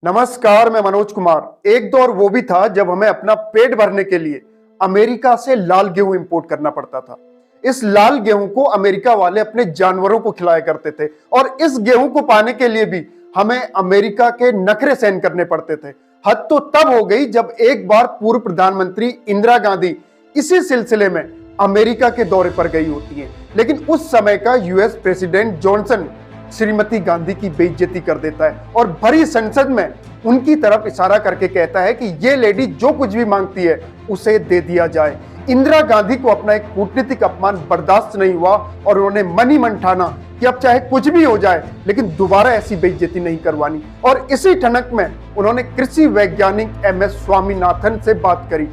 नमस्कार, मैं मनोज कुमार। एक दौर वो भी था जब हमें अपना पेट भरने के लिए अमेरिका से लाल गेहूं इंपोर्ट करना पड़ता था। इस लाल गेहूं को अमेरिका वाले अपने जानवरों को खिलाया करते थे और इस गेहूं को पाने के लिए भी हमें अमेरिका के नखरे सहन करने पड़ते थे। हद तो तब हो गई जब एक बार पूर्व प्रधानमंत्री इंदिरा गांधी इसी सिलसिले में अमेरिका के दौरे पर गई होती है, लेकिन उस समय का US president Johnson Shrimati Gandhi की बेइज्जती कर देता है और भरी संसद में उनकी तरफ इशारा करके कहता है कि ये लेडी जो कुछ भी मांगती है उसे दे दिया जाए। इंदिरा गांधी को अपना एक कूटनीतिक अपमान बर्दाश्त नहीं हुआ और उन्होंने मन ही मन ठाना कि अब चाहे कुछ भी हो जाए लेकिन दोबारा ऐसी बेइज्जती नहीं करवानी। और इसी ठनक में उन्होंने कृषि वैज्ञानिक एमएस स्वामीनाथन से बात करी।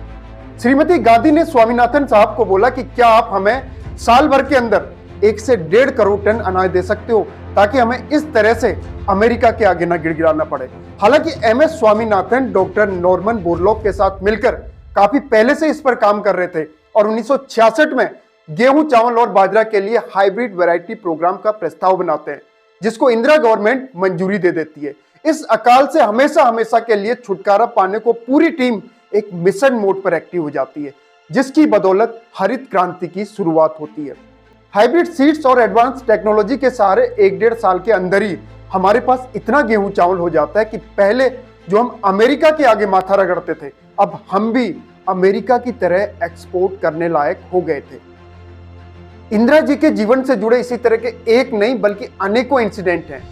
श्रीमती गांधी ने स्वामीनाथन साहब को बोला कि क्या आप हमें साल भर के अंदर 1 से 1.5 करोड़ टन अनाज दे सकते हो ताकि हमें इस तरह से अमेरिका के आगे न गिड़गिड़ाना पड़े। हालांकि MS Swaminathan doctor Norman Borlaug के साथ मिलकर काफी पहले से इस पर काम कर रहे थे और 1966 में गेहूं, चावल और बाजरा के लिए हाइब्रिड वैरायटी प्रोग्राम का प्रस्ताव बनाते हैं, जिसको इंदिरा गवर्नमेंट मंजूरी दे देती है। इस अकाल से हमेशा हमेशा के लिए छुटकारा पाने को पूरी टीम एक मिशन मोड पर एक्टिव हो जाती है, जिसकी बदौलत हरित क्रांति की शुरुआत होती है। हाइब्रिड सीड्स और एडवांस टेक्नोलॉजी के सहारे 1-1.5 साल के अंदर ही हमारे पास इतना गेहूं चावल हो जाता है कि पहले जो हम अमेरिका के आगे माथा रगड़ते थे, अब हम भी अमेरिका की तरह एक्सपोर्ट करने लायक हो गए थे। इंदिरा जी के जीवन से जुड़े इसी तरह के एक नहीं बल्कि अनेकों इंसिडेंट हैं,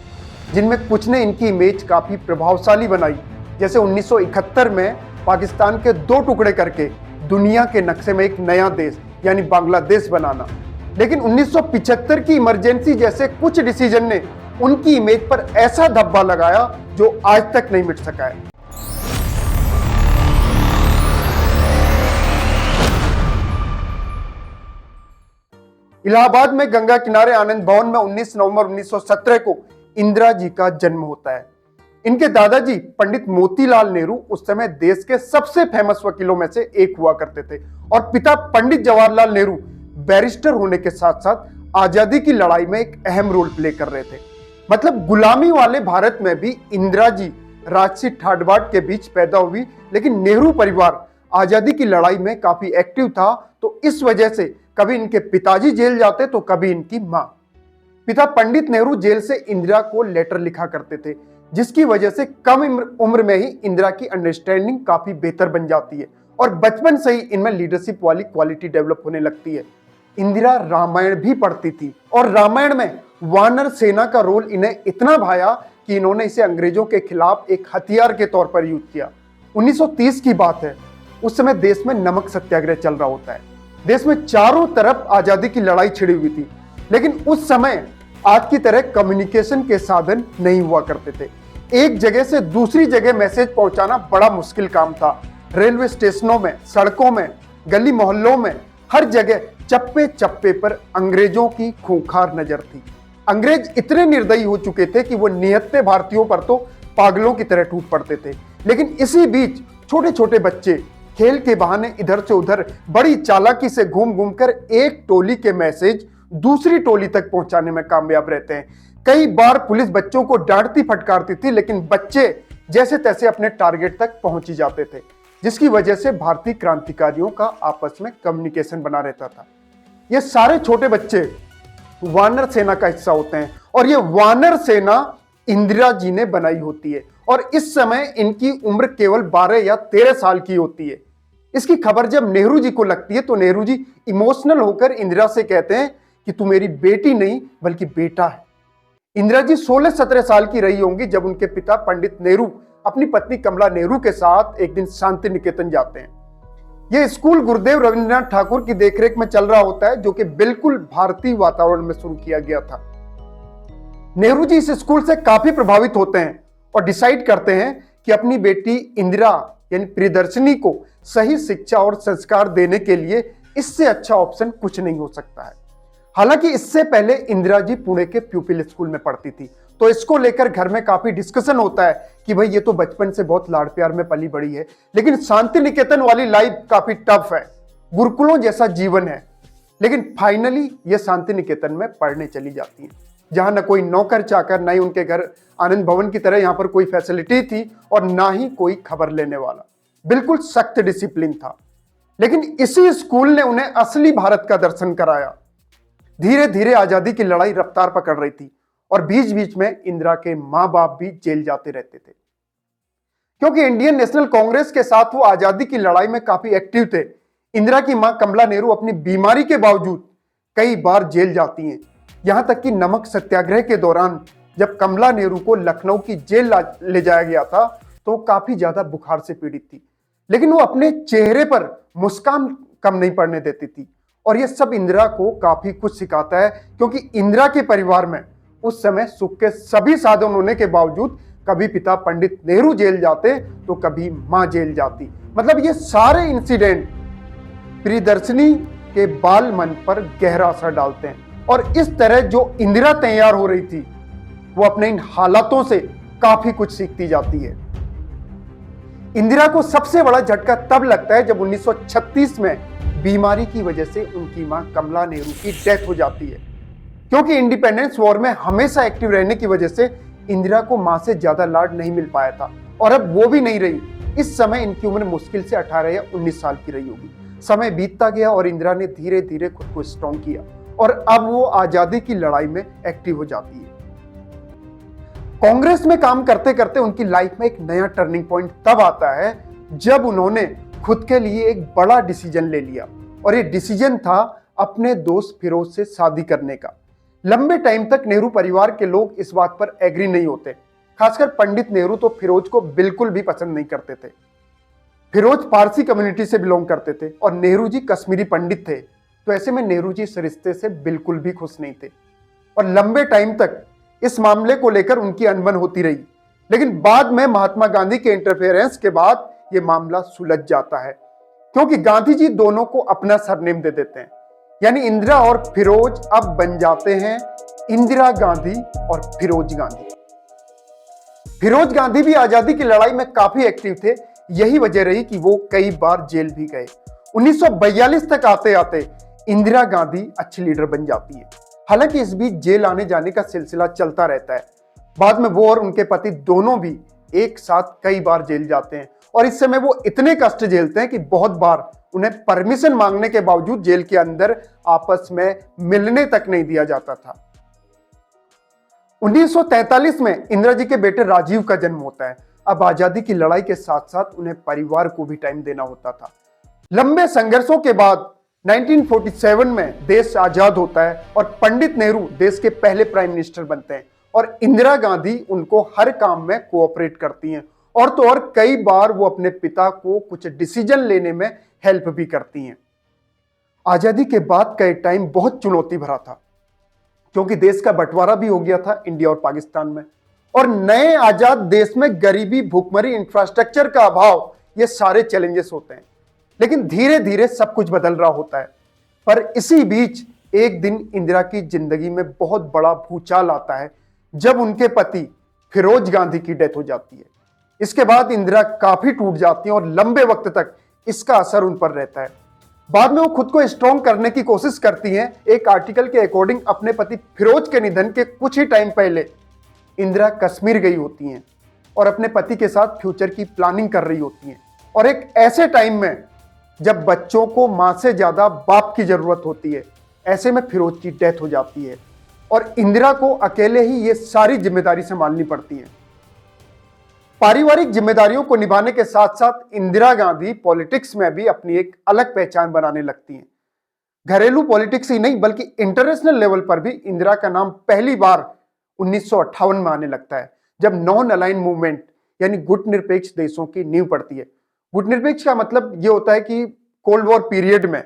जिनमें कुछ ने इनकी इमेज काफी प्रभावशाली बनाई। जैसे 1971 में पाकिस्तान के 2 टुकड़े करके दुनिया के नक्शे में एक नया देश यानी बांग्लादेश बनाना। लेकिन 1975 की इमरजेंसी जैसे कुछ डिसीजन ने उनकी इमेज पर ऐसा धब्बा लगाया जो आज तक नहीं मिट सका है। इलाहाबाद में गंगा किनारे आनंद भवन में 19 नवंबर 1917 को इंदिरा जी का जन्म होता है। इनके दादाजी पंडित मोतीलाल नेहरू उस समय देश के सबसे फेमस वकीलों में से एक हुआ करते थे और पिता पंडित जवाहरलाल नेहरू बैरिस्टर होने के साथ साथ आजादी की लड़ाई में एक अहम रोल प्ले कर रहे थे। मतलब गुलामी वाले भारत में भी इंदिरा जी राजसी ठाट-बाट के बीच पैदा हुई, लेकिन नेहरू परिवार आजादी की लड़ाई में काफी एक्टिव था, तो इस वजह से कभी इनके पिताजी जेल जाते तो कभी इनकी मां। पिता पंडित नेहरू जेल से इंदिरा को लेटर लिखा करते थे, जिसकी वजह से कम उम्र में ही इंदिरा की अंडरस्टैंडिंग काफी बेहतर बन जाती है और बचपन से ही इनमें लीडरशिप वाली क्वालिटी डेवलप होने लगती है। इंदिरा रामायण भी पढ़ती थी और रामायण में वानर सेना का रोल इन्हें इतना भाया कि इन्होंने इसे अंग्रेजों के खिलाफ एक हथियार के तौर पर यूज किया। 1930 की बात है, उस समय देश में नमक सत्याग्रह चल रहा होता है। देश में चारों तरफ आजादी की लड़ाई छिड़ी हुई थी, लेकिन उस समय आज की तरह कम्युनिकेशन के साधन नहीं हुआ करते थे। एक जगह से दूसरी जगह मैसेज पहुंचाना बड़ा मुश्किल काम था। रेलवे स्टेशनों में, सड़कों में, गली मोहल्लों में, हर जगह चप्पे चप्पे पर अंग्रेजों की खूंखार नजर थी। अंग्रेज इतने निर्दयी हो चुके थे कि वो निहत्थे भारतीयों पर तो पागलों की तरह टूट पड़ते थे। लेकिन इसी बीच छोटे छोटे बच्चे खेल के बहाने इधर से उधर बड़ी चालाकी से घूम घूम कर एक टोली के मैसेज दूसरी टोली तक पहुंचाने में कामयाब रहते हैं। कई बार पुलिस बच्चों को डांटती फटकारती थी, लेकिन बच्चे जैसे तैसे अपने टारगेट तक पहुंच ही जाते थे, जिसकी वजह से भारतीय क्रांतिकारियों का आपस में कम्युनिकेशन बना रहता था। ये सारे छोटे बच्चे वानर सेना का हिस्सा होते हैं और ये वानर सेना इंदिरा जी ने बनाई होती है और इस समय इनकी उम्र केवल 12 या 13 साल की होती है। इसकी खबर जब नेहरू जी को लगती है तो नेहरू जी इमोशनल होकर इंदिरा से कहते हैं कि तू मेरी बेटी नहीं बल्कि बेटा है। इंदिरा जी 16-17 साल की रही होंगी जब उनके पिता पंडित नेहरू अपनी पत्नी कमला नेहरू के साथ एक दिन शांति निकेतन जाते हैं। यह स्कूल गुरुदेव रविंद्रनाथ ठाकुर की देखरेख में चल रहा होता है, जो कि बिल्कुल भारतीय वातावरण में शुरू किया गया था। नेहरू जी इस स्कूल से काफी प्रभावित होते हैं और डिसाइड करते हैं कि अपनी बेटी इंदिरा यानी प्रियदर्शनी को सही शिक्षा और संस्कार देने के लिए इससे अच्छा ऑप्शन कुछ नहीं हो सकता है। हालांकि इससे पहले इंदिरा जी पुणे के प्यूपिल स्कूल में पढ़ती थी, तो इसको लेकर घर में काफी डिस्कशन होता है कि भाई ये तो बचपन से बहुत लाड़ प्यार में पली बड़ी है, लेकिन शांति निकेतन वाली लाइफ काफी टफ है, गुरुकुलों जैसा जीवन है। लेकिन फाइनली ये शांति निकेतन में पढ़ने चली जाती है। जहां न कोई नौकर चाकर, ना ही उनके घर आनंद भवन की तरह यहां पर कोई फैसिलिटी थी और ना ही कोई खबर लेने वाला। बिल्कुल सख्त डिसिप्लिन था। लेकिन इसी स्कूल ने उन्हें असली भारत का दर्शन कराया। धीरे धीरे आजादी की लड़ाई रफ्तार पकड़ रही थी और बीच बीच में इंदिरा के मां बाप भी जेल जाते रहते थे, क्योंकि इंडियन नेशनल कांग्रेस के साथ वो आजादी की लड़ाई में काफी एक्टिव थे। इंदिरा की मां कमला नेहरू अपनी बीमारी के बावजूद कई बार जेल जाती हैं। यहां तक कि नमक सत्याग्रह के दौरान जब कमला नेहरू को लखनऊ की जेल ले जाया गया था तो काफी ज्यादा बुखार से पीड़ित थी, लेकिन वो अपने चेहरे पर मुस्कान कम नहीं पड़ने देती थी। और ये सब इंदिरा को काफी कुछ सिखाता है, क्योंकि इंदिरा के परिवार में उस समय सुख के सभी साधन होने के बावजूद कभी पिता पंडित नेहरू जेल जाते तो कभी मां जेल जाती। मतलब ये सारे इंसिडेंट प्रियदर्शनी के बाल मन पर गहरा असर डालते हैं। और इस तरह जो इंदिरा तैयार हो रही थी वो अपने इन हालातों से काफी कुछ सीखती जाती है। इंदिरा को सबसे बड़ा झटका तब लगता है जब 1936 में बीमारी की वजह से उनकी मां कमला नेहरू की डेथ हो जाती है, क्योंकि इंडिपेंडेंस वॉर में हमेशा एक्टिव रहने की वजह से इंदिरा को मां से ज्यादा लाड नहीं मिल पाया था, और अब वो भी नहीं रही। इस समय इनकी उम्र मुश्किल से 18 या 19 साल की रही होगी। समय बीतता गया और इंदिरा ने धीरे धीरे खुद को स्ट्रॉन्ग किया और अब वो आजादी की लड़ाई में एक्टिव हो जाती है। कांग्रेस में काम करते करते उनकी लाइफ में एक नया टर्निंग पॉइंट तब आता है जब उन्होंने खुद के लिए एक बड़ा डिसीजन ले लिया, और ये डिसीजन था अपने दोस्त फिरोज से शादी करने का। लंबे टाइम तक नेहरू परिवार के लोग इस बात पर एग्री नहीं होते, खासकर पंडित नेहरू तो फिरोज को बिल्कुल भी पसंद नहीं करते थे। फिरोज पारसी कम्युनिटी से बिलोंग करते थे और नेहरू जी कश्मीरी पंडित थे, तो ऐसे में नेहरू जी इस रिश्ते से बिल्कुल भी खुश नहीं थे और लंबे टाइम तक इस मामले को लेकर उनकी अनबन होती रही। लेकिन बाद में महात्मा गांधी के इंटरफेरेंस के बाद यह मामला सुलझ जाता है, क्योंकि गांधी जी दोनों को अपना सरनेम दे देते हैं, यानी इंदिरा और फिरोज अब बन जाते हैं इंदिरा गांधी और फिरोज गांधी। फिरोज गांधी भी आजादी की लड़ाई में काफी एक्टिव थे, यही वजह रही कि वो कई बार जेल भी गए। 1942 तक आते आते इंदिरा गांधी अच्छी लीडर बन जाती है। हालांकि इस बीच जेल आने जाने का सिलसिला चलता रहता है। बाद में वो और उनके पति दोनों भी एक साथ कई बार जेल जाते हैं और इस समय वो इतने कष्ट झेलते हैं कि बहुत बार उन्हें परमिशन मांगने के बावजूद जेल के अंदर आपस में मिलने तक नहीं दिया जाता था। 1943 में इंदिरा जी के बेटे राजीव का जन्म होता है। अब आजादी की लड़ाई के साथ साथ उन्हें परिवार को भी टाइम देना होता था। लंबे संघर्षों के बाद 1947 में देश आजाद होता है और पंडित नेहरू देश के पहले प्राइम मिनिस्टर बनते हैं और इंदिरा गांधी उनको हर काम में कोऑपरेट करती हैं, और तो और कई बार वो अपने पिता को कुछ डिसीजन लेने में हेल्प भी करती हैं। आजादी के बाद का एक टाइम बहुत चुनौती भरा था, क्योंकि देश का बंटवारा भी हो गया था इंडिया और पाकिस्तान में, और नए आजाद देश में गरीबी, भूखमरी, इंफ्रास्ट्रक्चर का अभाव, ये सारे चैलेंजेस होते हैं। लेकिन धीरे धीरे सब कुछ बदल रहा होता है। पर इसी बीच एक दिन इंदिरा की जिंदगी में बहुत बड़ा भूचाल आता है जब उनके पति फिरोज गांधी की डेथ हो जाती है। इसके बाद इंदिरा काफी टूट जाती हैं और लंबे वक्त तक इसका असर उन पर रहता है। बाद में वो खुद को स्ट्रॉन्ग करने की कोशिश करती हैं। एक आर्टिकल के अकॉर्डिंग अपने पति फिरोज के निधन के कुछ ही टाइम पहले इंदिरा कश्मीर गई होती हैं और अपने पति के साथ फ्यूचर की प्लानिंग कर रही होती हैं, और एक ऐसे टाइम में जब बच्चों को मां से ज्यादा बाप की जरूरत होती है। ऐसे में फिरोज की डेथ हो जाती है और इंदिरा को अकेले ही ये सारी जिम्मेदारी संभालनी पड़ती है। पारिवारिक जिम्मेदारियों को निभाने के साथ साथ इंदिरा गांधी पॉलिटिक्स में भी अपनी एक अलग पहचान बनाने लगती हैं। घरेलू पॉलिटिक्स ही नहीं बल्कि इंटरनेशनल लेवल पर भी इंदिरा का नाम पहली बार 1958 में आने लगता है, जब नॉन अलाइन मूवमेंट यानी गुटनिरपेक्ष देशों की नींव पड़ती है। गुटनिरपेक्ष का मतलब यह होता है कि कोल्ड वॉर पीरियड में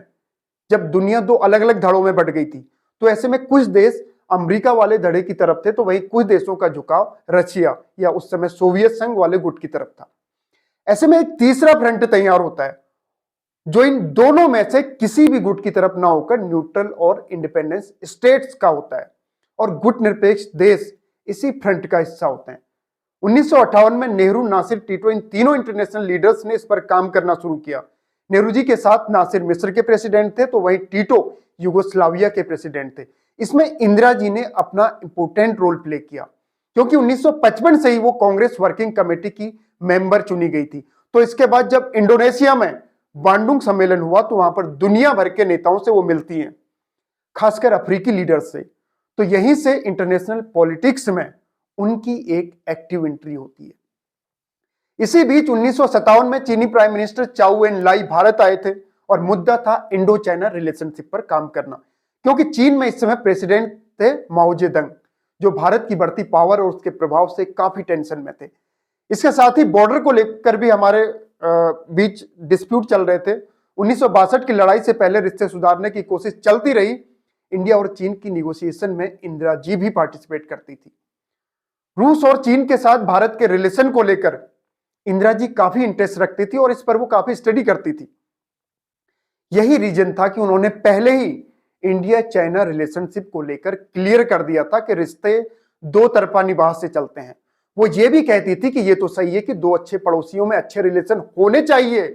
जब दुनिया दो अलग अलग धड़ों में बंट गई थी, तो ऐसे में कुछ देश अमेरिका वाले धड़े की तरफ थे, तो वहीं कुछ देशों का झुकाव रशिया या उस समय सोवियत संघ वाले गुट की तरफ था। ऐसे में एक तीसरा फ्रंट तैयार होता है जो इन दोनों में से किसी भी गुट की तरफ ना होकर न्यूट्रल और इंडिपेंडेंस स्टेट्स का होता है, और गुट निरपेक्ष देश इसी फ्रंट का हिस्सा होते हैं। 1958 में नेहरू, नासिर, टीटो, इन तीनों इंटरनेशनल लीडर्स ने इस पर काम करना शुरू किया। नेहरू जी के साथ नासिर मिस्र के प्रेसिडेंट थे, तो वहीं टीटो यूगोस्लाविया के प्रेसिडेंट थे। इसमें इंदिरा जी ने अपना इंपोर्टेंट रोल प्ले किया, क्योंकि 1955 से ही वो कांग्रेस वर्किंग कमेटी की मेंबर चुनी गई थी। तो इसके बाद जब इंडोनेशिया में बांडुंग सम्मेलन हुआ तो वहां पर दुनिया भर के नेताओं से वो मिलती हैं, खासकर अफ्रीकी लीडर्स से। तो यहीं से इंटरनेशनल पॉलिटिक्स में उनकी एक एक्टिव एंट्री होती है। इसी बीच 1957 में चीनी प्राइम मिनिस्टर चाउ एन लाई भारत आए थे और मुद्दा था इंडो चाइना रिलेशनशिप पर काम करना, क्योंकि चीन में इस समय प्रेसिडेंट थे माओ जेडंग, जो भारत की बढ़ती पावर और उसके प्रभाव से काफी टेंशन में थे। इसके साथ ही बॉर्डर को लेकर भी हमारे बीच डिस्प्यूट चल रहे थे। 1962 की लड़ाई से पहले रिश्ते सुधारने की कोशिश चलती रही। इंडिया और चीन की निगोशिएशन में इंदिरा जी भी पार्टिसिपेट करती थी। रूस और चीन के साथ भारत के रिलेशन को लेकर इंदिरा जी काफी इंटरेस्ट रखती थी और इस पर वो काफी स्टडी करती थी। यही रीजन था कि उन्होंने पहले ही इंडिया चाइना रिलेशनशिप को लेकर क्लियर कर दिया था कि रिश्ते दो तरफा निभाव से चलते हैं। वो ये भी कहती थी कि ये तो सही है कि दो अच्छे पड़ोसियों में अच्छे रिलेशन होने चाहिए,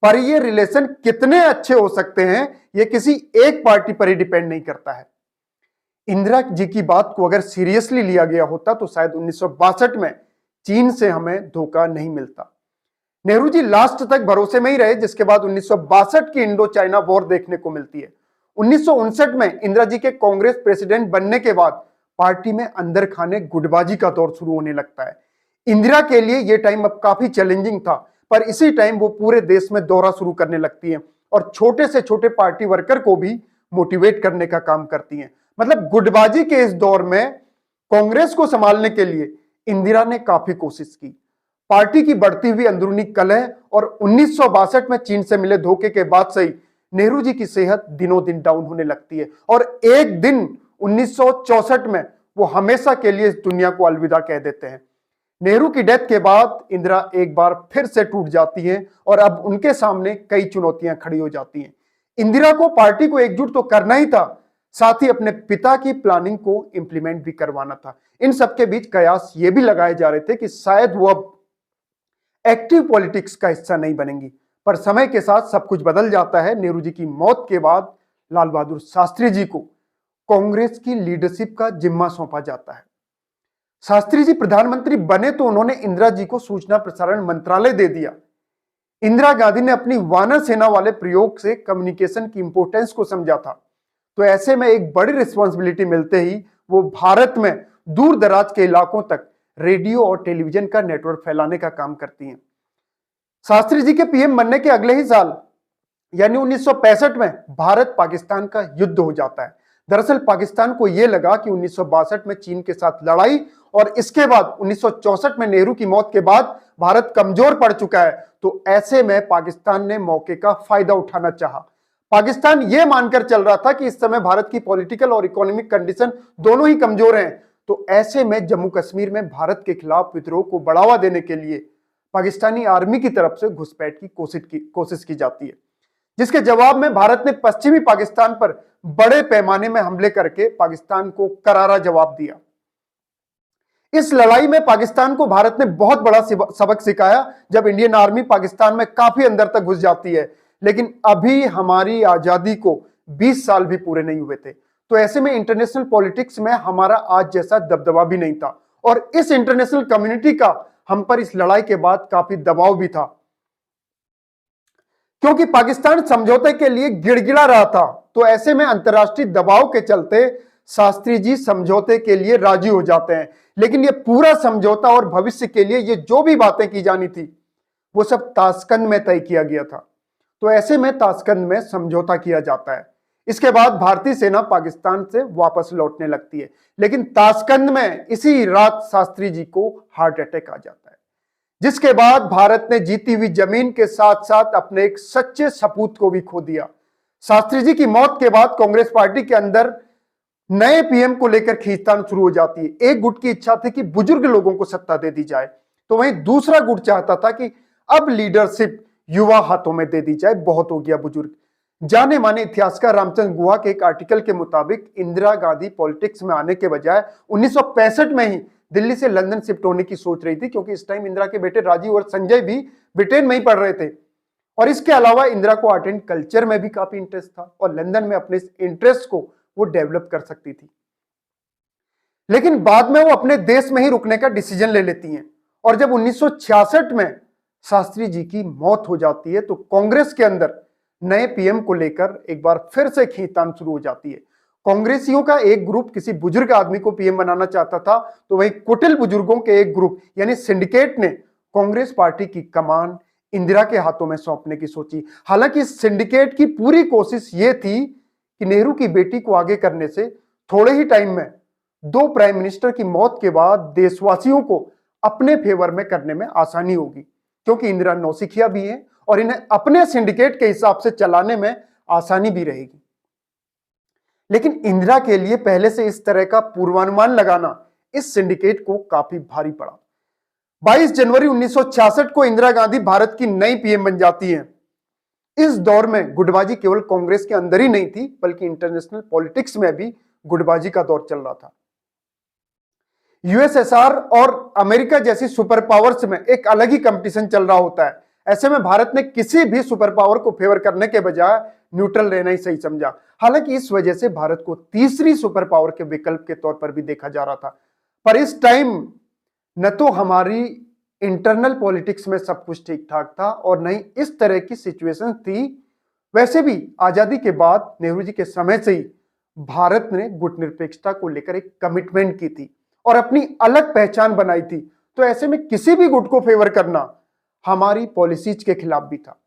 पर ये रिलेशन कितने अच्छे हो सकते हैं ये किसी एक पार्टी पर ही डिपेंड नहीं करता है। इंदिरा जी की बात को अगर सीरियसली लिया गया होता तो शायद 1962 में चीन से हमें धोखा नहीं मिलता। नेहरू जी लास्ट तक भरोसे में ही रहे, जिसके बाद 1962 की इंडो चाइना वॉर देखने को मिलती है। 1959 में इंदिरा जी के कांग्रेस प्रेसिडेंट बनने के बाद पार्टी में अंदर खाने गुटबाजी का दौर शुरू होने लगता है। इंदिरा के लिए यह टाइम अब काफी चैलेंजिंग था, पर इसी टाइम वो पूरे देश में दौरा शुरू करने लगती है और छोटे से छोटे पार्टी वर्कर को भी मोटिवेट करने का काम करती हैं। मतलब गुटबाजी के इस दौर में कांग्रेस को संभालने के लिए इंदिरा ने काफी कोशिश की। पार्टी की बढ़ती हुई अंदरूनी कलह और 1962 में चीन से मिले धोखे के बाद से ही नेहरू जी की सेहत दिनों दिन डाउन होने लगती है और एक दिन 1964 में वो हमेशा के लिए इस दुनिया को अलविदा कह देते हैं। नेहरू की डेथ के बाद इंदिरा एक बार फिर से टूट जाती हैं और अब उनके सामने कई चुनौतियां खड़ी हो जाती हैं। इंदिरा को पार्टी को एकजुट तो करना ही था, साथ ही अपने पिता की प्लानिंग को इंप्लीमेंट भी करवाना था। इन सबके बीच कयास ये भी लगाए जा रहे थे कि शायद वो अब एक्टिव पॉलिटिक्स का हिस्सा नहीं बनेंगी, पर समय के साथ सब कुछ बदल जाता है। नेहरू जी की मौत के बाद लाल बहादुर शास्त्री जी को कांग्रेस की लीडरशिप का जिम्मा सौंपा जाता है। शास्त्री जी प्रधानमंत्री बने तो उन्होंने इंदिरा जी को सूचना प्रसारण मंत्रालय दे दिया। इंदिरा गांधी ने अपनी वानर सेना वाले प्रयोग से कम्युनिकेशन की इंपोर्टेंस को समझा था। तो ऐसे में एक बड़ी रिस्पॉन्सिबिलिटी मिलते ही वो भारत में दूर दराज के इलाकों तक रेडियो और टेलीविजन का नेटवर्क फैलाने का काम करती हैं। शास्त्री जी के पीएम बनने के अगले ही साल यानी 1965 में भारत पाकिस्तान का युद्ध हो जाता है। दरअसल पाकिस्तान को यह लगा कि 1962 में चीन के साथ लड़ाई और इसके बाद 1964 में नेहरू की मौत के बाद भारत कमजोर पड़ चुका है, तो ऐसे में पाकिस्तान ने मौके का फायदा उठाना चाहा। पाकिस्तान यह मानकर चल रहा था कि इस समय भारत की पॉलिटिकल और इकोनॉमिक कंडीशन दोनों ही कमजोर हैं, तो ऐसे में जम्मू कश्मीर में भारत के खिलाफ विद्रोह को बढ़ावा देने के लिए पाकिस्तानी आर्मी की तरफ से घुसपैठ की कोशिश की जाती है, जिसके जवाब में भारत ने पश्चिमी पाकिस्तान पर बड़े पैमाने में हमले करके पाकिस्तान को करारा जवाब दिया। इस लड़ाई में पाकिस्तान को भारत ने बहुत बड़ा सबक सिखाया जब इंडियन आर्मी पाकिस्तान में काफी अंदर तक घुस जाती है। लेकिन अभी हमारी आजादी को 20 साल भी पूरे नहीं हुए थे, तो ऐसे में इंटरनेशनल पॉलिटिक्स में हमारा आज जैसा दबदबा भी नहीं था और इस इंटरनेशनल कम्युनिटी का हम पर इस लड़ाई के बाद काफी दबाव भी था, क्योंकि पाकिस्तान समझौते के लिए गिड़गिड़ा रहा था। तो ऐसे में अंतर्राष्ट्रीय दबाव के चलते शास्त्री जी समझौते के लिए राजी हो जाते हैं, लेकिन ये पूरा समझौता और भविष्य के लिए ये जो भी बातें की जानी थी वो सब ताशकंद में तय किया गया था। तो ऐसे में ताशकंद में समझौता किया जाता है। इसके बाद भारतीय सेना पाकिस्तान से वापस लौटने लगती है, लेकिन ताशकंद में इसी रात शास्त्री जी को हार्ट अटैक आ जाता है, जिसके बाद भारत ने जीती हुई जमीन के साथ साथ अपने एक सच्चे सपूत को भी खो दिया। शास्त्री जी की मौत के बाद कांग्रेस पार्टी के अंदर नए पीएम को लेकर खींचतान शुरू हो जाती है। एक गुट की इच्छा थी कि बुजुर्ग लोगों को सत्ता दे दी जाए, तो वहीं दूसरा गुट चाहता था कि अब लीडरशिप युवा हाथों में दे दी जाए, बहुत हो गया बुजुर्ग। जाने माने इतिहासकार रामचंद्र गुहा के एक आर्टिकल के मुताबिक इंदिरा गांधी पॉलिटिक्स में आने के बजाय 1965 में ही दिल्ली से लंदन शिफ्ट होने की सोच रही थी, क्योंकि इस टाइम इंदिरा के बेटे राजीव और संजय भी ब्रिटेन में ही पढ़ रहे थे। और इसके अलावा इंदिरा को आर्ट एंड कल्चर में भी काफी इंटरेस्ट था और लंदन में अपने इंटरेस्ट को वो डेवलप कर सकती थी। लेकिन बाद में वो अपने देश में ही रुकने का डिसीजन ले लेती हैं और जब 1966 में शास्त्री जी की मौत हो जाती है तो कांग्रेस के अंदर नए पीएम को लेकर एक बार फिर से खींचतान शुरू हो जाती है। कांग्रेसियों का एक ग्रुप किसी बुजुर्ग आदमी को पीएम बनाना चाहता था, तो वहीं कुटिल बुजुर्गों के एक ग्रुप यानी सिंडिकेट ने कांग्रेस पार्टी की कमान इंदिरा के हाथों में सौंपने की सोची। हालांकि इस सिंडिकेट की पूरी कोशिश ये थी कि नेहरू की बेटी को आगे करने से थोड़े ही टाइम में दो प्राइम मिनिस्टर की मौत के बाद देशवासियों को अपने फेवर में करने में आसानी होगी, क्योंकि इंदिरा नौसिखिया भी है और इन्हें अपने सिंडिकेट के हिसाब से चलाने में आसानी भी रहेगी। लेकिन इंदिरा के लिए पहले से इस तरह का पूर्वानुमान लगाना इस सिंडिकेट को काफी भारी पड़ा। 22 जनवरी 1966 को इंदिरा गांधी भारत की नई पीएम बन जाती हैं। इस दौर में गुटबाजी केवल कांग्रेस के अंदर ही नहीं थी, बल्कि इंटरनेशनल पॉलिटिक्स में भी गुटबाजी का दौर चल रहा था। यूएसएसआर और अमेरिका जैसी सुपर पावर्स में एक अलग ही कंपटीशन चल रहा होता है। ऐसे में भारत ने किसी भी सुपर पावर को फेवर करने के बजाय न्यूट्रल रहना ही सही समझा। हालांकि इस वजह से भारत को तीसरी सुपर पावर के विकल्प के तौर पर भी देखा जा रहा था। पर इस टाइम न तो हमारी इंटरनल पॉलिटिक्स में सब कुछ ठीक ठाक था और न ही इस तरह की सिचुएशन थी। वैसे भी आजादी के बाद नेहरू जी के समय से ही भारत ने गुटनिरपेक्षता को लेकर एक कमिटमेंट की थी और अपनी अलग पहचान बनाई थी। तो ऐसे में किसी भी गुट को फेवर करना हमारी पॉलिसीज के खिलाफ भी था।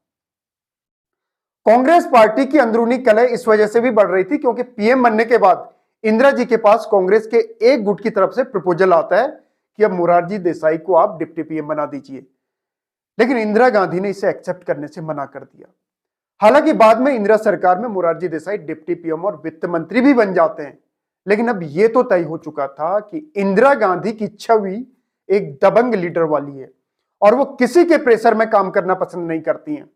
कांग्रेस पार्टी की अंदरूनी कलह इस वजह से भी बढ़ रही थी क्योंकि पीएम बनने के बाद इंदिरा जी के पास कांग्रेस के एक गुट की तरफ से प्रपोजल आता है कि अब मोरारजी देसाई को आप डिप्टी पीएम बना दीजिए, लेकिन इंदिरा गांधी ने इसे एक्सेप्ट करने से मना कर दिया। हालांकि बाद में इंदिरा सरकार में मोरारजी देसाई डिप्टी पीएम और वित्त मंत्री भी बन जाते हैं, लेकिन अब यह तो तय हो चुका था कि इंदिरा गांधी की छवि एक दबंग लीडर वाली है और वो किसी के प्रेशर में काम करना पसंद नहीं करती हैं।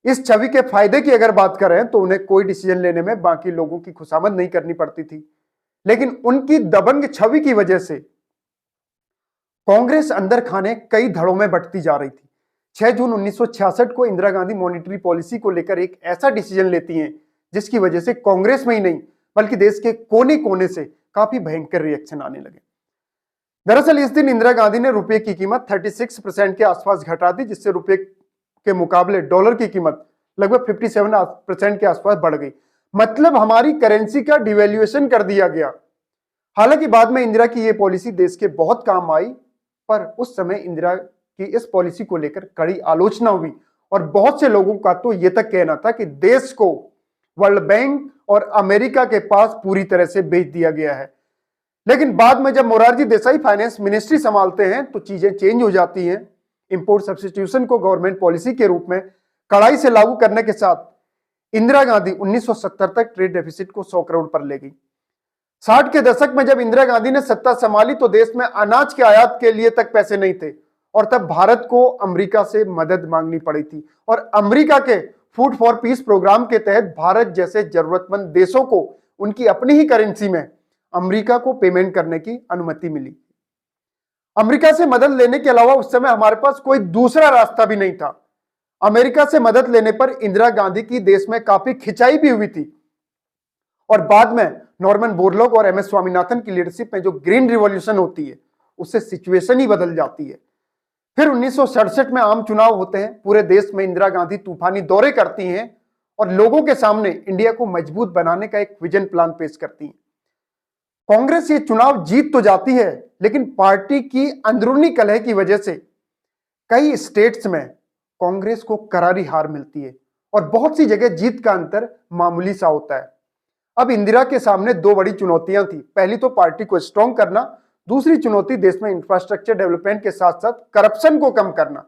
इस छवि के फायदे की अगर बात करें तो उन्हें कोई डिसीजन लेने में बाकी लोगों की खुशामद नहीं करनी पड़ती थी, लेकिन उनकी दबंग छवि की वजह से कांग्रेस अंदर खाने कई धड़ों में बंटती जा रही थी। 6 जून 1966 को इंदिरा गांधी मॉनेटरी पॉलिसी को लेकर एक ऐसा डिसीजन लेती हैं जिसकी वजह से कांग्रेस में ही नहीं बल्कि देश के कोने कोने से काफी भयंकर रिएक्शन आने लगे। दरअसल इस दिन इंदिरा गांधी ने रुपए की कीमत 36% के आसपास घटा दी, जिससे रुपए के मुकाबले डॉलर की कीमत लगभग 57% के आसपास बढ़ गई। मतलब हमारी करेंसी का डिवैल्यूएशन कर दिया गया। हालांकि बाद में इंदिरा की यह पॉलिसी देश के बहुत काम आई, पर उस समय इंदिरा की इस पॉलिसी को लेकर कड़ी आलोचना हुई और बहुत से लोगों का तो यह तक कहना था कि देश को वर्ल्ड बैंक और अमेरिका के पास पूरी तरह से बेच दिया गया है। लेकिन बाद में जब मोरारजी देसाई फाइनेंस मिनिस्ट्री संभालते हैं तो चीजें चेंज हो जाती हैं। इंपोर्ट सब्स्टिट्यूशन को गवर्नमेंट पॉलिसी के रूप में कड़ाई से लागू करने के साथ इंदिरा गांधी 1970 तक ट्रेड डेफिसिट को 100 करोड़ पर ले गई। 60 के दशक में जब इंदिरा गांधी ने सत्ता संभाली तो देश में अनाज के आयात के लिए तक पैसे नहीं थे और तब भारत को अमेरिका से मदद मांगनी पड़ी थी और अमेरिका के फूड फॉर पीस प्रोग्राम के तहत भारत जैसे जरूरतमंद देशों को उनकी अपनी ही करेंसी में अमेरिका को पेमेंट करने की अनुमति मिली। अमेरिका से मदद लेने के अलावा उस समय हमारे पास कोई दूसरा रास्ता भी नहीं था। अमेरिका से मदद लेने पर इंदिरा गांधी की देश में काफी खिंचाई भी हुई थी और बाद में नॉर्मन बोरलॉग और एमएस स्वामीनाथन की लीडरशिप में जो ग्रीन रिवॉल्यूशन होती है उससे सिचुएशन ही बदल जाती है। फिर 1967 में आम चुनाव होते हैं। पूरे देश में इंदिरा गांधी तूफानी दौरे करती हैं और लोगों के सामने इंडिया को मजबूत बनाने का एक विजन प्लान पेश करती हैं। कांग्रेस ये चुनाव जीत तो जाती है, लेकिन पार्टी की अंदरूनी कलह की वजह से कई स्टेट्स में कांग्रेस को करारी हार मिलती है और बहुत सी जगह जीत का अंतर मामूली सा होता है। अब इंदिरा के सामने दो बड़ी चुनौतियां थी। पहली तो पार्टी को स्ट्रॉन्ग करना, दूसरी चुनौती देश में इंफ्रास्ट्रक्चर डेवलपमेंट के साथ साथ करप्शन को कम करना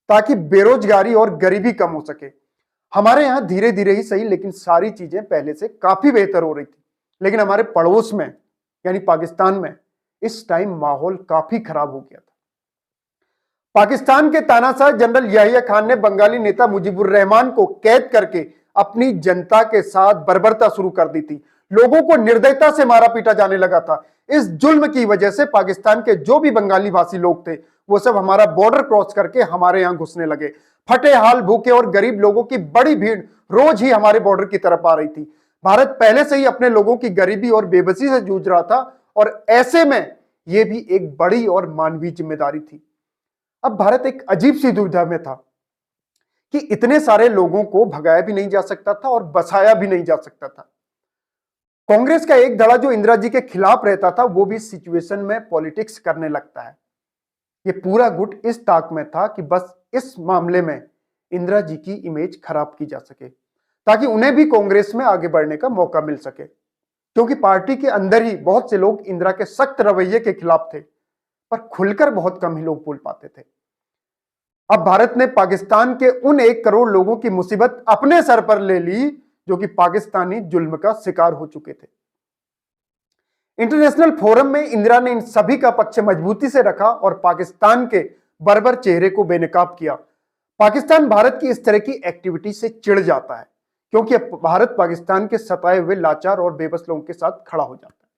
ताकि बेरोजगारी और गरीबी कम हो सके। हमारे यहां धीरे धीरे ही सही, लेकिन सारी चीजें पहले से काफी बेहतर हो रही थी। लेकिन हमारे पड़ोस में यानी पाकिस्तान में इस टाइम माहौल काफी खराब हो गया था। पाकिस्तान के तानाशाह जनरल याहिया खान ने बंगाली नेता मुजीबुर रहमान को कैद करके अपनी जनता के साथ बर्बरता शुरू कर दी थी। लोगों को निर्दयता से मारा पीटा जाने लगा था। इस जुल्म की वजह से पाकिस्तान के जो भी बंगाली भाषी लोग थे वो सब हमारा बॉर्डर क्रॉस करके हमारे यहां घुसने लगे। फटे हाल, भूखे और गरीब लोगों की बड़ी भीड़ रोज ही हमारे बॉर्डर की तरफ आ रही थी। भारत पहले से ही अपने लोगों की गरीबी और बेबसी से जूझ रहा था और ऐसे में यह भी एक बड़ी और मानवीय जिम्मेदारी थी। अब भारत एक अजीब सी दुविधा में था कि इतने सारे लोगों को भगाया भी नहीं जा सकता था और बसाया भी नहीं जा सकता था। कांग्रेस का एक धड़ा जो इंदिरा जी के खिलाफ रहता था वो भी सिचुएशन में पॉलिटिक्स करने लगता है। ये पूरा गुट इस ताक में था कि बस इस मामले में इंदिरा जी की इमेज खराब की जा सके ताकि उन्हें भी कांग्रेस में आगे बढ़ने का मौका मिल सके, क्योंकि पार्टी के अंदर ही बहुत से लोग इंदिरा के सख्त रवैये के खिलाफ थे, पर खुलकर बहुत कम ही लोग बोल पाते थे। अब भारत ने पाकिस्तान के उन 1 करोड़ लोगों की मुसीबत अपने सर पर ले ली जो कि पाकिस्तानी जुल्म का शिकार हो चुके थे। इंटरनेशनल फोरम में इंदिरा ने इन सभी का पक्ष मजबूती से रखा और पाकिस्तान के बर्बर चेहरे को बेनकाब किया। पाकिस्तान भारत की इस तरह की एक्टिविटी से चिढ़ जाता है क्योंकि भारत पाकिस्तान के सताए हुए लाचार और बेबस लोगों के साथ खड़ा हो जाता है।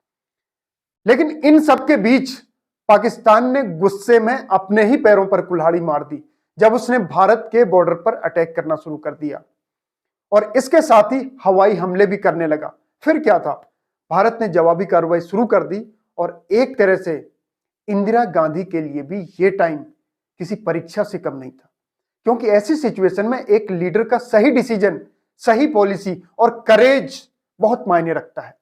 लेकिन इन सब के बीच पाकिस्तान ने गुस्से में अपने ही पैरों पर कुल्हाड़ी मार दी जब उसने भारत के बॉर्डर पर अटैक करना शुरू कर दिया और इसके साथ ही हवाई हमले भी करने लगा। फिर क्या था, भारत ने जवाबी कार्रवाई शुरू कर दी और एक तरह से इंदिरा गांधी के लिए भी यह टाइम किसी परीक्षा से कम नहीं था, क्योंकि ऐसी सिचुएशन में एक लीडर का सही डिसीजन, सही पॉलिसी और करेज बहुत मायने रखता है।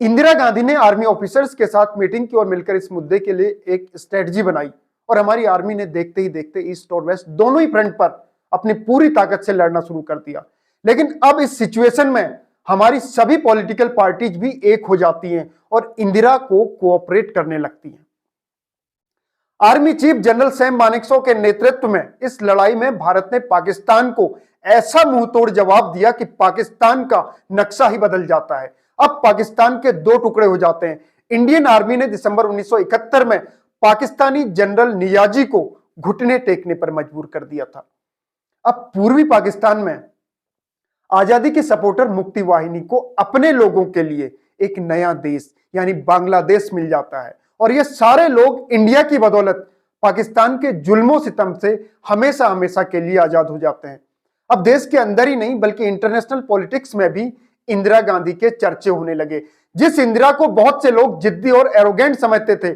इंदिरा गांधी ने आर्मी ऑफिसर्स के साथ मीटिंग की और मिलकर इस मुद्दे के लिए एक स्ट्रेटजी बनाई और हमारी आर्मी ने देखते ही देखते ईस्ट और वेस्ट दोनों ही फ्रंट पर अपनी पूरी ताकत से लड़ना शुरू कर दिया। लेकिन अब इस सिचुएशन में हमारी सभी पॉलिटिकल पार्टीज भी एक हो जाती हैं और इंदिरा को कोऑपरेट करने लगती हैं। Army chief general Sam Manekshaw के नेतृत्व में इस लड़ाई में भारत ने पाकिस्तान को ऐसा मुंहतोड़ जवाब दिया कि पाकिस्तान का नक्शा ही बदल जाता है। अब पाकिस्तान के 2 टुकड़े हो जाते हैं। इंडियन आर्मी ने दिसंबर 1971 में पाकिस्तानी जनरल नियाजी को घुटने टेकने पर मजबूर कर दिया था। अब पूर्वी पाकिस्तान में आजादी के सपोर्टर मुक्ति वाहिनी को अपने लोगों के लिए एक नया देश यानी बांग्लादेश मिल जाता है और ये सारे लोग इंडिया की बदौलत पाकिस्तान के जुल्मों सितम से हमेशा हमेशा के लिए आजाद हो जाते हैं। अब देश के अंदर ही नहीं बल्कि इंटरनेशनल पॉलिटिक्स में भी इंदिरा गांधी के चर्चे होने लगे। जिस इंदिरा को बहुत से लोग जिद्दी और एरोगेंट समझते थे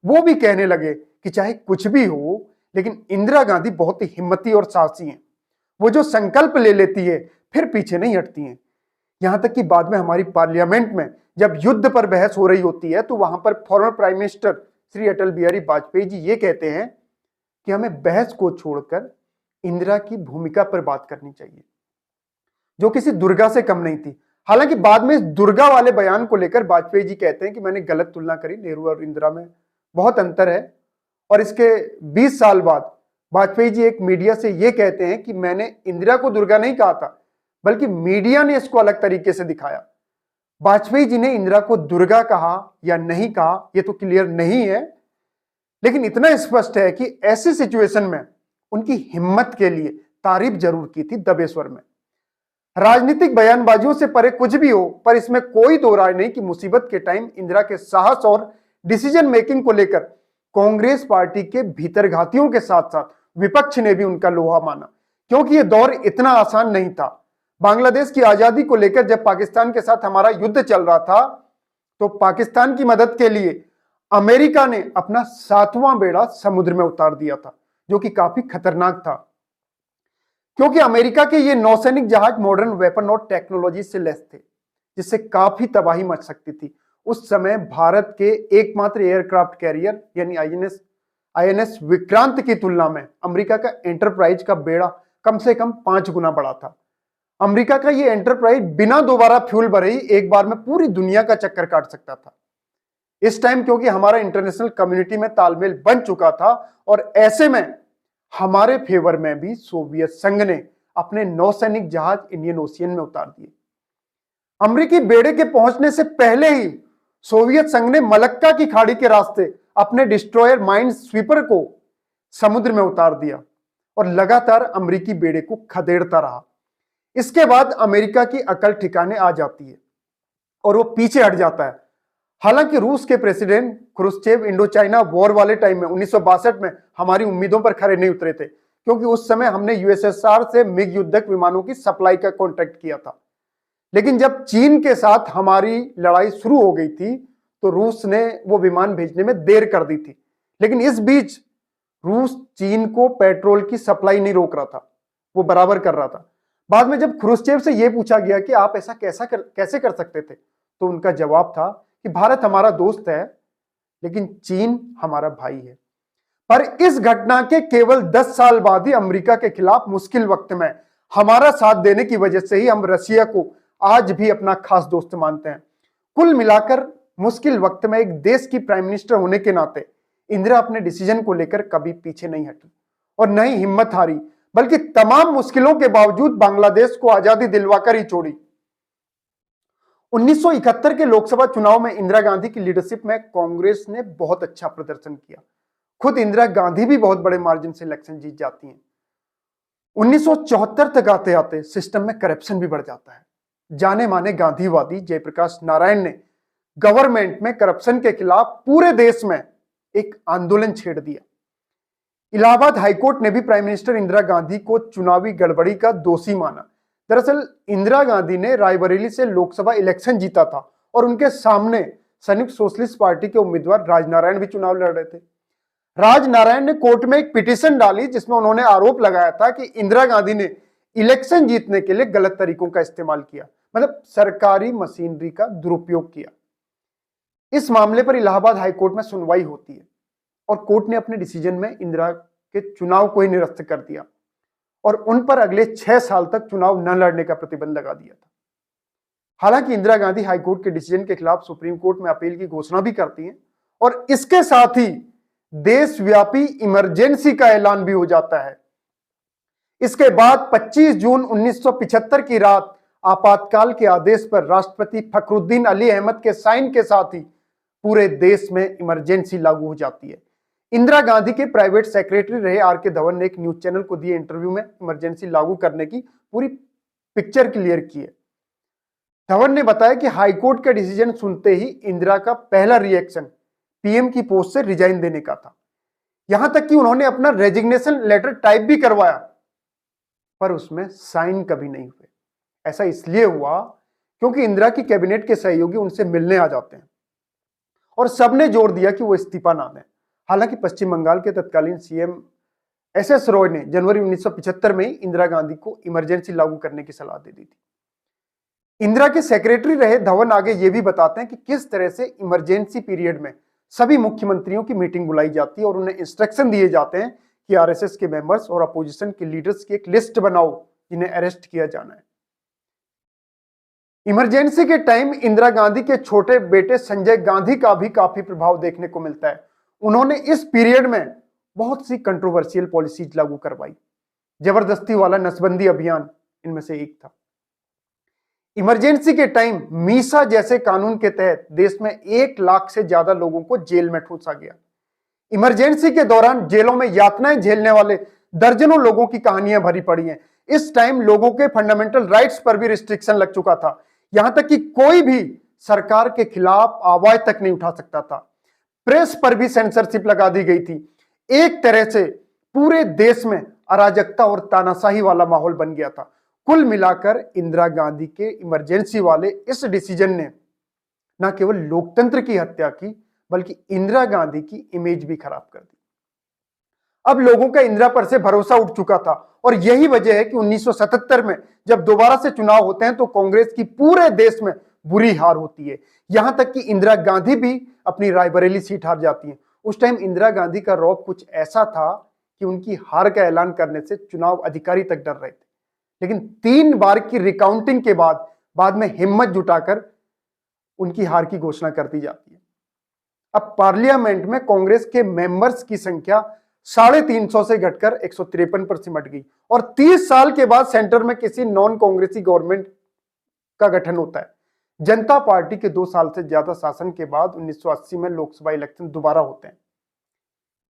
वो भी कहने लगे कि चाहे कुछ भी हो लेकिन इंदिरा गांधी बहुत ही हिम्मती और साहसी हैं। वो जो संकल्प ले लेती है फिर पीछे नहीं हटती हैं। यहां तक कि बाद में हमारी पार्लियामेंट में जब युद्ध पर बहस हो रही होती है तो वहां पर former prime minister Shri Atal Bihari Vajpayee ji ये कहते हैं कि हमें बहस को छोड़कर इंदिरा की भूमिका पर बात करनी चाहिए, जो किसी दुर्गा से कम नहीं थी। हालांकि बाद में इस दुर्गा वाले बयान को लेकर वाजपेयी जी कहते हैं कि मैंने गलत तुलना करी, नेहरू और इंदिरा में बहुत अंतर है। और इसके 20 साल बाद वाजपेयी जी एक मीडिया से यह कहते हैं कि मैंने इंदिरा को दुर्गा नहीं कहा था बल्कि मीडिया ने इसको अलग तरीके से दिखाया। वाजपेयी जी ने इंदिरा को दुर्गा कहा या नहीं कहा यह तो क्लियर नहीं है, लेकिन इतना स्पष्ट है कि ऐसी सिचुएशन में उनकी हिम्मत के लिए तारीफ जरूर की थी दबेश्वर में। राजनीतिक बयानबाजियों से परे कुछ भी हो, पर इसमें कोई दो राय नहीं कि मुसीबत के टाइम इंदिरा के साहस और डिसीजन मेकिंग को लेकर कांग्रेस पार्टी के भीतरघातियों के साथ साथ विपक्ष ने भी उनका लोहा माना, क्योंकि यह दौर इतना आसान नहीं था। बांग्लादेश की आजादी को लेकर जब पाकिस्तान के साथ हमारा युद्ध चल रहा था तो पाकिस्तान की मदद के लिए अमेरिका ने अपना 7वां बेड़ा समुद्र में उतार दिया था, जो कि काफी खतरनाक था क्योंकि अमेरिका के ये नौसैनिक जहाज मॉडर्न वेपन और टेक्नोलॉजी से लैस थे, जिससे काफी तबाही मच सकती थी। उस समय भारत के एकमात्र एयरक्राफ्ट कैरियर यानी आईएनएस विक्रांत की तुलना में अमेरिका का एंटरप्राइज का बेड़ा कम से कम 5 गुना बड़ा था। अमेरिका का ये एंटरप्राइज बिना दोबारा फ्यूल भरे ही एक बार में पूरी दुनिया का चक्कर काट सकता था। इस टाइम क्योंकि हमारा इंटरनेशनल कम्युनिटी में तालमेल बन चुका था और ऐसे में हमारे फेवर में भी सोवियत संघ ने अपने नौसैनिक जहाज इंडियन ओशियन में उतार दिए। अमेरिकी बेड़े के पहुंचने से पहले ही सोवियत संघ ने मलक्का की खाड़ी के रास्ते अपने डिस्ट्रॉयर माइंड स्वीपर को समुद्र में उतार दिया और लगातार अमेरिकी बेड़े को खदेड़ता रहा। इसके बाद अमेरिका की अकल ठिकाने आ जाती है और वो पीछे हट जाता है। हालांकि रूस के president Khrushchev Indo China war वाले टाइम में 1962 में हमारी उम्मीदों पर खरे नहीं उतरे थे, क्योंकि उस समय हमने यूएसएसआर से मिग युद्धक विमानों की सप्लाई का कॉन्ट्रैक्ट किया था। लेकिन जब चीन के साथ हमारी लड़ाई शुरू हो गई थी तो रूस ने वो विमान भेजने में देर कर दी थी। लेकिन इस बीच रूस चीन को पेट्रोल की सप्लाई नहीं रोक रहा था, वो बराबर कर रहा था। बाद में जब क्रुश्चेव से यह पूछा गया कि आप ऐसा कैसे कर सकते थे, तो उनका जवाब था कि भारत हमारा दोस्त है लेकिन चीन हमारा भाई है। पर इस घटना के केवल 10 साल बाद ही अमेरिका के खिलाफ मुश्किल वक्त में हमारा साथ देने की वजह से ही हम रशिया को आज भी अपना खास दोस्त मानते हैं। कुल मिलाकर मुश्किल वक्त में एक देश की प्राइम मिनिस्टर होने के नाते इंदिरा अपने डिसीजन को लेकर कभी पीछे नहीं हटी और न ही हिम्मत हारी, बल्कि तमाम मुश्किलों के बावजूद बांग्लादेश को आजादी दिलवाकर ही छोड़ी। 1971 के लोकसभा चुनाव में इंदिरा गांधी की लीडरशिप में कांग्रेस ने बहुत अच्छा प्रदर्शन किया। खुद इंदिरा गांधी भी बहुत बड़े मार्जिन से इलेक्शन जीत जाती हैं। 1974 तक आते आते सिस्टम में करप्शन भी बढ़ जाता है। जाने माने गांधीवादी जयप्रकाश नारायण ने गवर्नमेंट में करप्शन के खिलाफ पूरे देश में एक आंदोलन छेड़ दिया। इलाहाबाद हाईकोर्ट ने भी प्राइम मिनिस्टर इंदिरा गांधी को चुनावी गड़बड़ी का दोषी माना। दरअसल इंदिरा गांधी ने रायबरेली से लोकसभा इलेक्शन जीता था और उनके सामने संयुक्त सोशलिस्ट पार्टी के उम्मीदवार राजनारायण भी चुनाव लड़ रहे थे। राजनारायण ने कोर्ट में एक पिटीशन डाली जिसमें उन्होंने आरोप लगाया था कि इंदिरा गांधी ने इलेक्शन जीतने के लिए गलत तरीकों का इस्तेमाल किया, मतलब सरकारी मशीनरी का दुरुपयोग किया। इस मामले पर इलाहाबाद हाईकोर्ट में सुनवाई होती है और कोर्ट ने अपने डिसीजन में इंदिरा के चुनाव को ही निरस्त कर दिया और उन पर अगले 6 साल तक चुनाव न लड़ने का प्रतिबंध लगा दिया था। हालांकि इंदिरा गांधी हाईकोर्ट के डिसीजन के खिलाफ सुप्रीम कोर्ट में अपील की घोषणा भी करती हैं और इसके साथ ही देशव्यापी इमरजेंसी का ऐलान भी हो जाता है। इसके बाद 25 जून 1975 की रात आपातकाल के आदेश पर राष्ट्रपति फखरुद्दीन अली अहमद के साइन के साथ ही पूरे देश में इमरजेंसी लागू हो जाती है। इंदिरा गांधी के प्राइवेट सेक्रेटरी रहे आर के धवन ने एक न्यूज चैनल को दिए इंटरव्यू में इमरजेंसी लागू करने की पूरी पिक्चर क्लियर की है। धवन ने बताया कि हाईकोर्ट का डिसीजन सुनते ही इंदिरा का पहला रिएक्शन पीएम की पोस्ट से रिजाइन देने का था। यहां तक कि उन्होंने अपना रेजिग्नेशन लेटर टाइप भी करवाया, पर उसमें साइन कभी नहीं हुए। ऐसा इसलिए हुआ क्योंकि इंदिरा की कैबिनेट के सहयोगी उनसे मिलने आ जाते हैं और सबने जोर दिया कि वो इस्तीफा ना दें। हालांकि पश्चिम बंगाल के तत्कालीन सीएम एसएस रॉय ने जनवरी 1975 में इंदिरा गांधी को इमरजेंसी लागू करने की सलाह दे दी थी। इंदिरा के सेक्रेटरी रहे धवन आगे ये भी बताते हैं कि किस तरह से इमरजेंसी पीरियड में सभी मुख्यमंत्रियों की मीटिंग बुलाई जाती है और उन्हें इंस्ट्रक्शन दिए जाते हैं कि आरएसएस के मेंबर्स और अपोजिशन के लीडर्स की एक लिस्ट बनाओ जिन्हें अरेस्ट किया जाना है। इमरजेंसी के टाइम इंदिरा गांधी के छोटे बेटे संजय गांधी का भी काफी प्रभाव देखने को मिलता है। उन्होंने इस पीरियड में बहुत सी कंट्रोवर्शियल पॉलिसीज लागू करवाई। जबरदस्ती वाला नसबंदी अभियान इनमें से एक था। इमरजेंसी के टाइम मीसा जैसे कानून के तहत देश में 1 लाख से ज्यादा लोगों को जेल में ठूंसा गया। इमरजेंसी के दौरान जेलों में यातनाएं झेलने वाले दर्जनों लोगों की कहानियां भरी पड़ी हैं। इस टाइम लोगों के फंडामेंटल राइट्स पर भी रिस्ट्रिक्शन लग चुका था, यहां तक कि कोई भी सरकार के खिलाफ आवाज तक नहीं उठा सकता था। प्रेस पर भी सेंसरशिप लगा दी गई थी। एक तरह से पूरे देश में अराजकता और तानाशाही वाला माहौल बन गया था। कुल मिलाकर इंदिरा गांधी के इमरजेंसी वाले इस डिसीजन ने न केवल लोकतंत्र की हत्या की बल्कि इंदिरा गांधी की इमेज भी खराब कर दी। अब लोगों का इंदिरा पर से भरोसा उठ चुका था और यही वजह है कि 1977 में जब दोबारा से चुनाव होते हैं तो कांग्रेस की पूरे देश में बुरी हार होती है। यहां तक कि इंदिरा गांधी भी अपनी रायबरेली सीट हार जाती है। उस टाइम इंदिरा गांधी का रौब कुछ ऐसा था कि उनकी हार का ऐलान करने से चुनाव अधिकारी तक डर रहे थे। लेकिन 3 बार की रिकाउंटिंग के बाद में हिम्मत जुटाकर उनकी हार की घोषणा कर दी जाती है। अब पार्लियामेंट में कांग्रेस के मेंबर्स की संख्या 350 से घटकर 153 पर सिमट गई और 30 साल के बाद सेंटर में किसी नॉन कांग्रेसी गवर्नमेंट का गठन होता है। जनता पार्टी के 2 साल से ज्यादा शासन के बाद 1980 में लोकसभा इलेक्शन दोबारा होते हैं।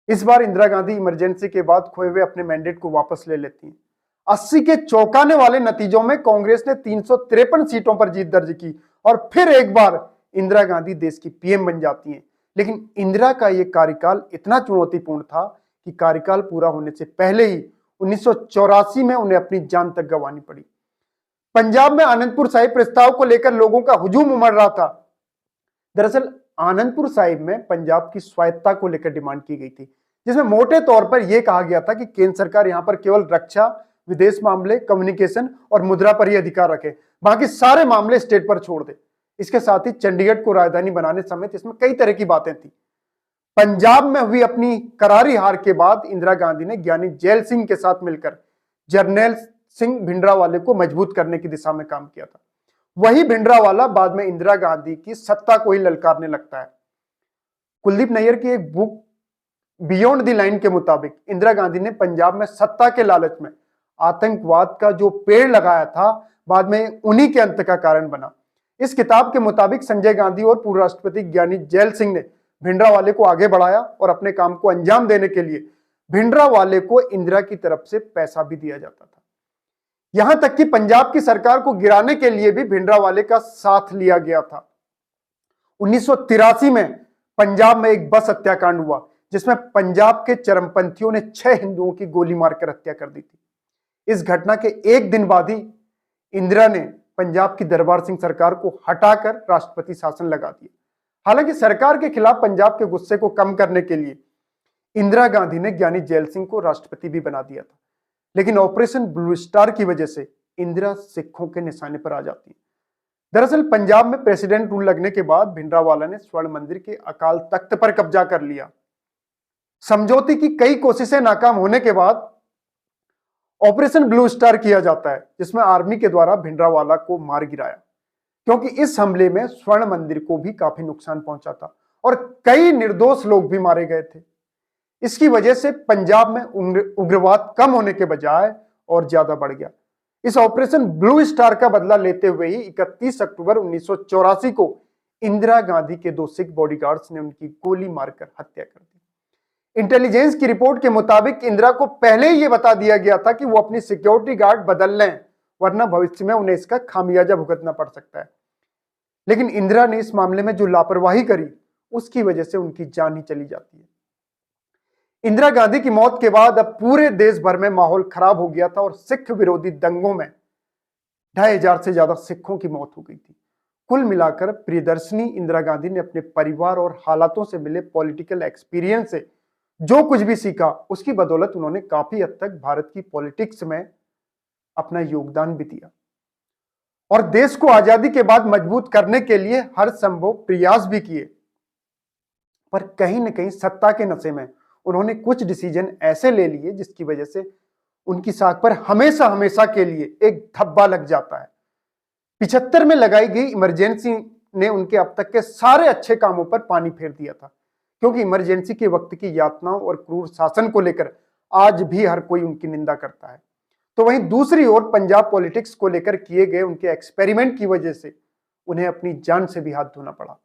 इस बार इंदिरा गांधी इमरजेंसी के बाद खोए हुए अपने मैंडेट को वापस ले लेती हैं। 80 के चौंकाने वाले नतीजों में कांग्रेस ने 353 सीटों पर जीत दर्ज की और फिर एक बार इंदिरा गांधी देश की पीएम बन जाती हैं। लेकिन इंदिरा का यह कार्यकाल इतना चुनौतीपूर्ण था कि कार्यकाल पूरा होने से पहले ही 1984 में उन्हें अपनी जान तक गंवानी पड़ी। पंजाब में आनंदपुर साहिब प्रस्ताव को लेकर लोगों का हुजूम उमड़ रहा था। दरअसल आनंदपुर साहिब में पंजाब की स्वायत्तता को लेकर डिमांड की गई थी, जिसमें मोटे तौर पर यह कहा गया था कि केंद्र सरकार यहां पर केवल रक्षा, विदेश मामले, कम्युनिकेशन और मुद्रा पर ही अधिकार रखे, बाकी सारे मामले स्टेट पर छोड़ दे। इसके साथ ही चंडीगढ़ को राजधानी बनाने समेत इसमें कई तरह की बातें थी। पंजाब में हुई अपनी करारी हार के बाद इंदिरा गांधी ने ज्ञानी जैल सिंह के साथ मिलकर जर्नैल सिंह भिंडरावाले को मजबूत करने की दिशा में काम किया था। वही भिंडरावाला बाद में इंदिरा गांधी की सत्ता को ही ललकारने लगता है। कुलदीप नैयर की एक बुक बियॉन्ड द लाइन के मुताबिक इंदिरा गांधी ने पंजाब में सत्ता के लालच में आतंकवाद का जो पेड़ लगाया था, बाद में उन्हीं के अंत का कारण बना। इस किताब के मुताबिक संजय गांधी और पूर्व राष्ट्रपति ज्ञानी जैल सिंह ने भिंडरावाले को आगे बढ़ाया और अपने काम को अंजाम देने के लिए भिंडरावाले को इंदिरा की तरफ से पैसा भी दिया जाता था। यहां तक कि पंजाब की सरकार को गिराने के लिए भी भिंडरावाले का साथ लिया गया था। 1983 में पंजाब में एक बस हत्याकांड हुआ, जिसमें पंजाब के चरमपंथियों ने 6 हिंदुओं की गोली मारकर हत्या कर दी थी। इस घटना के एक दिन बाद ही इंदिरा ने पंजाब की दरबार सिंह सरकार को हटाकर राष्ट्रपति शासन लगा दिया। हालांकि सरकार के खिलाफ पंजाब के गुस्से को कम करने के लिए इंदिरा गांधी ने ज्ञानी जैल सिंह को राष्ट्रपति भी बना दिया था, लेकिन ऑपरेशन ब्लू स्टार की वजह से इंदिरा सिखों के निशाने पर आ जाती है। दरअसल पंजाब में प्रेसिडेंट रूल लगने के बाद भिंडरावाला ने स्वर्ण मंदिर के अकाल तख्त पर कब्जा कर लिया। समझौते की कई कोशिशें नाकाम होने के बाद ऑपरेशन ब्लू स्टार किया जाता है, जिसमें आर्मी के द्वारा भिंडरावाला को मार गिराया, क्योंकि इस हमले में स्वर्ण मंदिर को भी काफी नुकसान पहुंचा था और कई निर्दोष लोग भी मारे गए थे। इसकी वजह से पंजाब में उग्रवाद कम होने के बजाय और ज्यादा बढ़ गया। इस ऑपरेशन ब्लू स्टार का बदला लेते हुए ही 31 अक्टूबर 1984 को इंदिरा गांधी के 2 सिख बॉडीगार्ड्स ने उनकी गोली मारकर हत्या कर दी। इंटेलिजेंस की रिपोर्ट के मुताबिक इंदिरा को पहले ही यह बता दिया गया था कि वो अपनी सिक्योरिटी गार्ड बदल लें, वरना भविष्य में उन्हें इसका खामियाजा भुगतना पड़ सकता है। लेकिन इंदिरा ने इस मामले में जो लापरवाही करी, उसकी वजह से उनकी जान ही चली जाती है। इंदिरा गांधी की मौत के बाद अब पूरे देश भर में माहौल खराब हो गया था और सिख विरोधी दंगों में 2500 से ज्यादा सिखों की मौत हो गई थी। कुल मिलाकर प्रियदर्शनी इंदिरा गांधी ने अपने परिवार और हालातों से मिले पॉलिटिकल एक्सपीरियंस से जो कुछ भी सीखा, उसकी बदौलत उन्होंने काफी हद तक भारत की पॉलिटिक्स में अपना योगदान भी दिया और देश को आजादी के बाद मजबूत करने के लिए हर संभव प्रयास भी किए। पर कहीं न कहीं सत्ता के नशे में उन्होंने कुछ डिसीजन ऐसे ले लिए जिसकी वजह से उनकी साख पर हमेशा हमेशा के लिए एक धब्बा लग जाता है। 75 में लगाई गई इमरजेंसी ने उनके अब तक के सारे अच्छे कामों पर पानी फेर दिया था, क्योंकि इमरजेंसी के वक्त की यातनाओं और क्रूर शासन को लेकर आज भी हर कोई उनकी निंदा करता है। तो वहीं दूसरी ओर पंजाब पॉलिटिक्स को लेकर किए गए उनके एक्सपेरिमेंट की वजह से उन्हें अपनी जान से भी हाथ धोना पड़ा।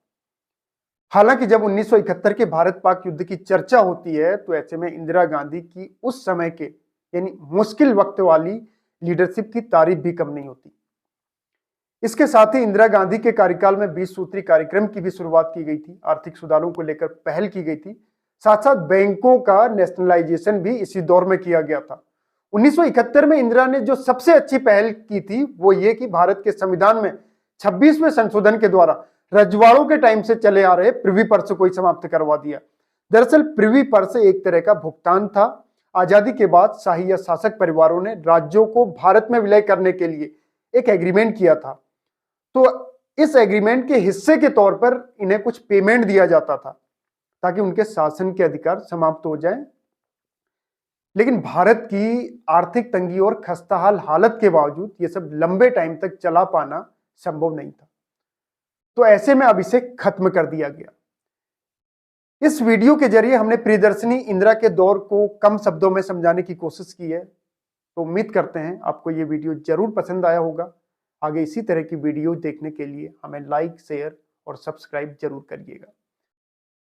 हालांकि जब 1971 के भारत पाक युद्ध की चर्चा होती है, तो ऐसे में इंदिरा गांधी की उस समय के यानी मुश्किल वक्त वाली लीडरशिप की तारीफ भी कम नहीं होती। इसके साथ ही इंदिरा गांधी के कार्यकाल में 20 सूत्री कार्यक्रम की भी शुरुआत की गई थी। आर्थिक सुधारों को लेकर पहल की गई थी। साथ साथ बैंकों का नेशनलाइजेशन भी इसी दौर में किया गया था। 1971 में इंदिरा ने जो सबसे अच्छी पहल की थी, वो ये कि भारत के संविधान में 26वें संशोधन के द्वारा रजवाड़ों के टाइम से चले आ रहे प्रिवी पर्स को ही समाप्त करवा दिया। दरअसल प्रिवी पर्स एक तरह का भुगतान था। आजादी के बाद शाही या शासक परिवारों ने राज्यों को भारत में विलय करने के लिए एक एग्रीमेंट किया था, तो इस एग्रीमेंट के हिस्से के तौर पर इन्हें कुछ पेमेंट दिया जाता था ताकि उनके शासन के अधिकार समाप्त हो जाएं। लेकिन भारत की आर्थिक तंगी और खस्ताहाल हालत के बावजूद यह सब लंबे टाइम तक चला पाना संभव नहीं था, तो ऐसे में अब इसे खत्म कर दिया गया। इस वीडियो के जरिए हमने प्रियदर्शनी इंदिरा के दौर को कम शब्दों में समझाने की कोशिश की है, तो उम्मीद करते हैं आपको ये वीडियो जरूर पसंद आया होगा। आगे इसी तरह की वीडियो देखने के लिए हमें लाइक, शेयर और सब्सक्राइब जरूर करिएगा।